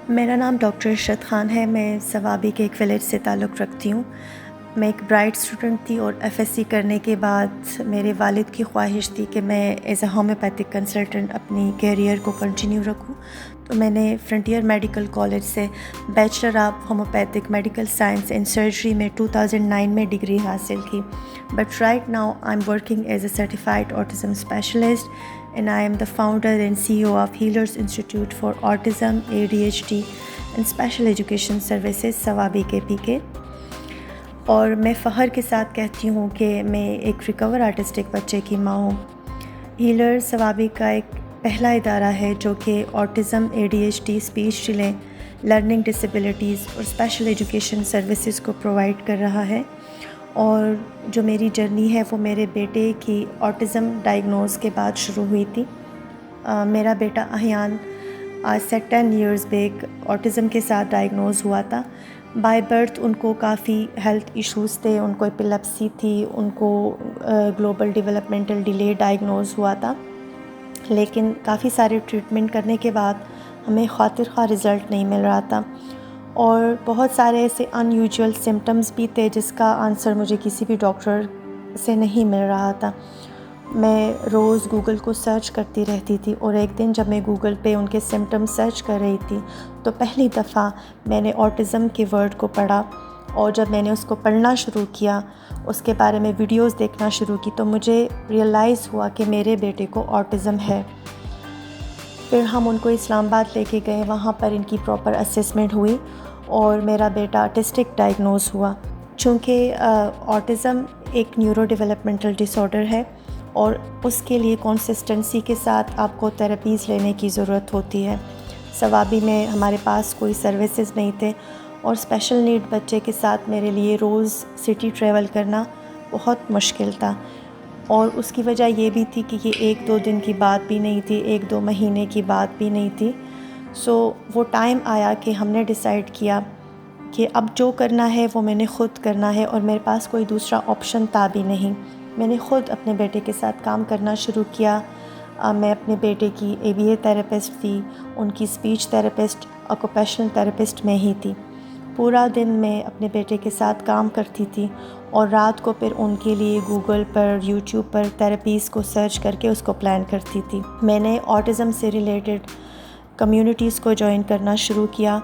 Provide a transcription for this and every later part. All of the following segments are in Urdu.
میرا نام ڈاکٹر ارشد خان ہے۔ میں ثوابی کے ایک ولیج سے تعلق رکھتی ہوں۔ میں ایک برائٹ اسٹوڈنٹ تھی اور ایف ایس سی کرنے کے بعد میرے والد کی خواہش تھی کہ میں ایز اے ہومیوپیتھک کنسلٹنٹ اپنی کیریئر کو کنٹینیو رکھوں، تو میں نے فرنٹیئر میڈیکل کالج سے bachelor of homeopathic medical science and surgery میں 2009 میں ڈگری حاصل کی۔ But right now I am working as a certified autism specialist and I am the founder and CEO of Healers Institute for Autism, ADHD and Special Education Services ثوابی KPK۔ اور میں فخر کے ساتھ کہتی ہوں کہ میں ایک ریکور آرٹسٹک بچے کی ماں ہوں۔ ہیلر ثوابی کا ایک پہلا ادارہ ہے جو کہ autism, ADHD، speech delay, learning disabilities اور اسپیشل ایجوکیشن سروسز کو پرووائڈ کر رہا ہے۔ اور جو میری جرنی ہے وہ میرے بیٹے کی آٹزم ڈائگنوز کے بعد شروع ہوئی تھی۔ میرا بیٹا احیان آج سے 10 ایئرز بیک آٹزم کے ساتھ ڈائگنوز ہوا تھا۔ بائی برتھ ان کو کافی ہیلتھ ایشوز تھے، ان کو ایپیلیپسی تھی، ان کو گلوبل ڈیولپمنٹل ڈیلے ڈائگنوز ہوا تھا، لیکن کافی سارے ٹریٹمنٹ کرنے کے بعد ہمیں خاطر خواہ رزلٹ نہیں مل رہا تھا، اور بہت سارے ایسے ان یوزول سمٹمز بھی تھے جس کا آنسر مجھے کسی بھی ڈاکٹر سے نہیں مل رہا تھا۔ میں روز گوگل کو سرچ کرتی رہتی تھی، اور ایک دن جب میں گوگل پہ ان کے سمٹمز سرچ کر رہی تھی تو پہلی دفعہ میں نے آٹزم کے ورڈ کو پڑھا، اور جب میں نے اس کو پڑھنا شروع کیا، اس کے بارے میں ویڈیوز دیکھنا شروع کی، تو مجھے ریئلائز ہوا کہ میرے بیٹے کو آٹزم ہے۔ پھر ہم ان کو اسلام آباد لے کے گئے، وہاں پر ان کی پراپر اسیسمنٹ ہوئی اور میرا بیٹا آٹسٹک ڈائگنوز ہوا۔ چونکہ آٹزم ایک نیورو ڈیولپمنٹل ڈس آرڈر ہے، اور اس کے لیے کنسسٹنسی کے ساتھ آپ کو تھراپیز لینے کی ضرورت ہوتی ہے۔ ثوابی میں ہمارے پاس کوئی سروسز نہیں تھے، اور اسپیشل نیڈ بچے کے ساتھ میرے لیے روز سٹی ٹریول کرنا بہت مشکل تھا، اور اس کی وجہ یہ بھی تھی کہ یہ 1-2 دن کی بات بھی نہیں تھی، 1-2 مہینے کی بات بھی نہیں تھی۔ سو وہ ٹائم آیا کہ ہم نے ڈیسائیڈ کیا کہ اب جو کرنا ہے وہ میں نے خود کرنا ہے، اور میرے پاس کوئی دوسرا آپشن تھا بھی نہیں۔ میں نے خود اپنے بیٹے کے ساتھ کام کرنا شروع کیا۔ میں اپنے بیٹے کی ABA تھراپسٹ تھی، ان کی اسپیچ تھراپسٹ، آکوپیشنل تھراپسٹ میں ہی تھی۔ پورا دن میں اپنے بیٹے کے ساتھ کام کرتی تھی، اور رات کو پھر ان کے لیے گوگل پر، یوٹیوب پر تھراپیز کو سرچ کر کے اس کو پلان کرتی تھی۔ میں نے آٹزم سے ریلیٹڈ کمیونٹیز کو جوائن کرنا شروع کیا،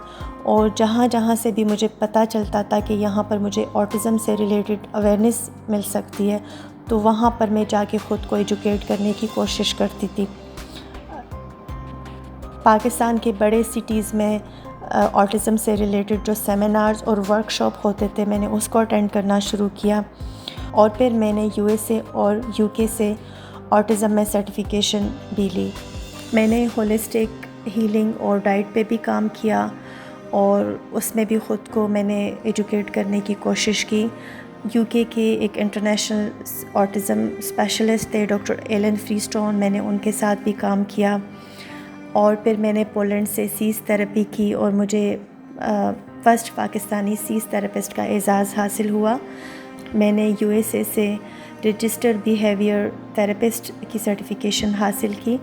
اور جہاں جہاں سے بھی مجھے پتہ چلتا تھا کہ یہاں پر مجھے آٹزم سے ریلیٹڈ اویئرنیس مل سکتی ہے، تو وہاں پر میں جا کے خود کو ایجوکیٹ کرنے کی کوشش کرتی تھی۔ پاکستان کے بڑے سٹیز میں آٹزم سے ریلیٹڈ جو سیمینارز اور ورک شاپ ہوتے تھے، میں نے اس کو اٹینڈ کرنا شروع کیا، اور پھر میں نے USA اور UK سے آٹزم میں سرٹیفیکیشن بھی لی۔ میں نے ہولسٹک ہیلنگ اور ڈائٹ پہ بھی کام کیا، اور اس میں بھی خود کو میں نے ایجوکیٹ کرنے کی کوشش کی۔ UK کے ایک انٹرنیشنل آٹزم اسپیشلسٹ تھے ڈاکٹر ایلن فریسٹون، میں نے ان کے ساتھ بھی کام کیا، اور پھر میں نے پولینڈ سے سیز تھراپی کی، اور مجھے فرسٹ پاکستانی سیز تھراپسٹ کا اعزاز حاصل ہوا۔ میں نے USA سے رجسٹر بیہیویئر تھراپسٹ کی سرٹیفیکیشن حاصل کی،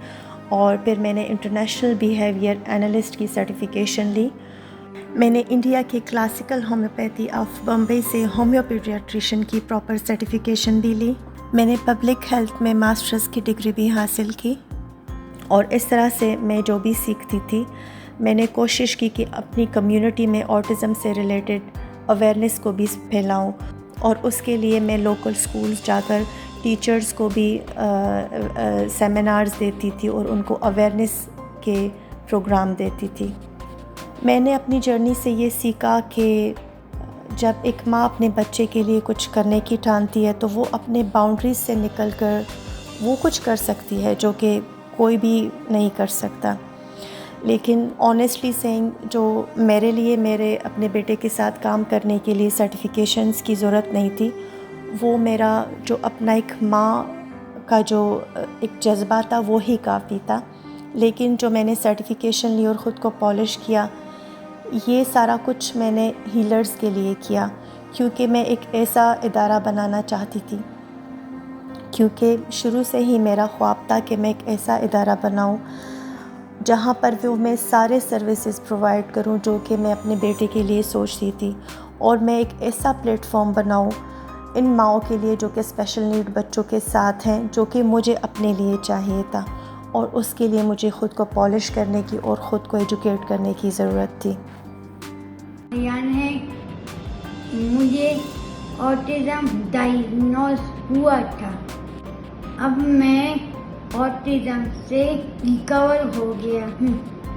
اور پھر میں نے انٹرنیشنل بیہیویئر انالسٹ کی سرٹیفیکیشن لی۔ میں نے انڈیا کے کلاسیکل ہومیوپیتھی آف بمبئی سے ہومیوپیڈیاٹریشن کی پراپر سرٹیفیکیشن بھی لی۔ میں نے پبلک ہیلتھ میں ماسٹرز کی ڈگری بھی حاصل کی، اور اس طرح سے میں جو بھی سیکھتی تھی، میں نے کوشش کی کہ اپنی کمیونٹی میں آٹزم سے ریلیٹڈ اویئرنیس کو بھی پھیلاؤں، اور اس کے لیے میں لوکل سکولز جا کر ٹیچرز کو بھی سیمینارز دیتی تھی، اور ان کو اویئرنیس کے پروگرام دیتی تھی۔ میں نے اپنی جرنی سے یہ سیکھا کہ جب ایک ماں اپنے بچے کے لیے کچھ کرنے کی ٹھانتی ہے تو وہ اپنے باؤنڈریز سے نکل کر وہ کچھ کر سکتی ہے جو کہ کوئی بھی نہیں کر سکتا۔ لیکن آنیسٹلی سینگ، جو میرے لیے میرے اپنے بیٹے کے ساتھ کام کرنے کے لیے سرٹیفیکیشنز کی ضرورت نہیں تھی، وہ میرا جو اپنا ایک ماں کا جو ایک جذبہ تھا وہی کافی تھا۔ لیکن جو میں نے سرٹیفیکیشن لی اور خود کو پالش کیا، یہ سارا کچھ میں نے ہیلرز کے لیے کیا، کیونکہ میں ایک ایسا ادارہ بنانا چاہتی تھی، کیونکہ شروع سے ہی میرا خواب تھا کہ میں ایک ایسا ادارہ بناؤں جہاں پر وہ میں سارے سروسز پرووائڈ کروں جو کہ میں اپنے بیٹے کے لیے سوچتی تھی، اور میں ایک ایسا پلیٹ فارم بناؤں ان ماؤں کے لیے جو کہ اسپیشل نیڈ بچوں کے ساتھ ہیں، جو کہ مجھے اپنے لیے چاہیے تھا، اور اس کے لیے مجھے خود کو پالش کرنے کی اور خود کو ایجوکیٹ کرنے کی ضرورت تھی۔ یعنی مجھے آٹزم ڈائگنوز ہوا تھا، اب میں آٹزم سے ریکور ہو گیا ہوں۔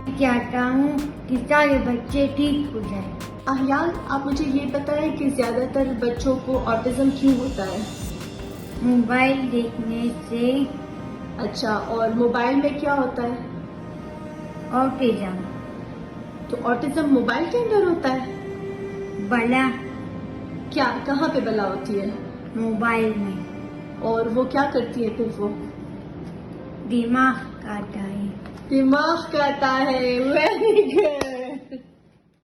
میں چاہتا ہوں کہ سارے بچے ٹھیک ہو جائیں۔ احیان، آپ مجھے یہ بتائیں کہ زیادہ تر بچوں کو آٹزم کیوں ہوتا ہے؟ موبائل دیکھنے سے۔ اچھا، اور موبائل میں کیا ہوتا ہے؟ آٹزم تو آٹزم موبائل کے اندر ہوتا ہے؟ بلا کیا، کہاں پہ بلا ہوتی ہے؟ موبائل میں اور وہ کیا کرتی ہے پھر؟ وہ دماغ کاٹا ہے۔ دماغ کہتا ہے۔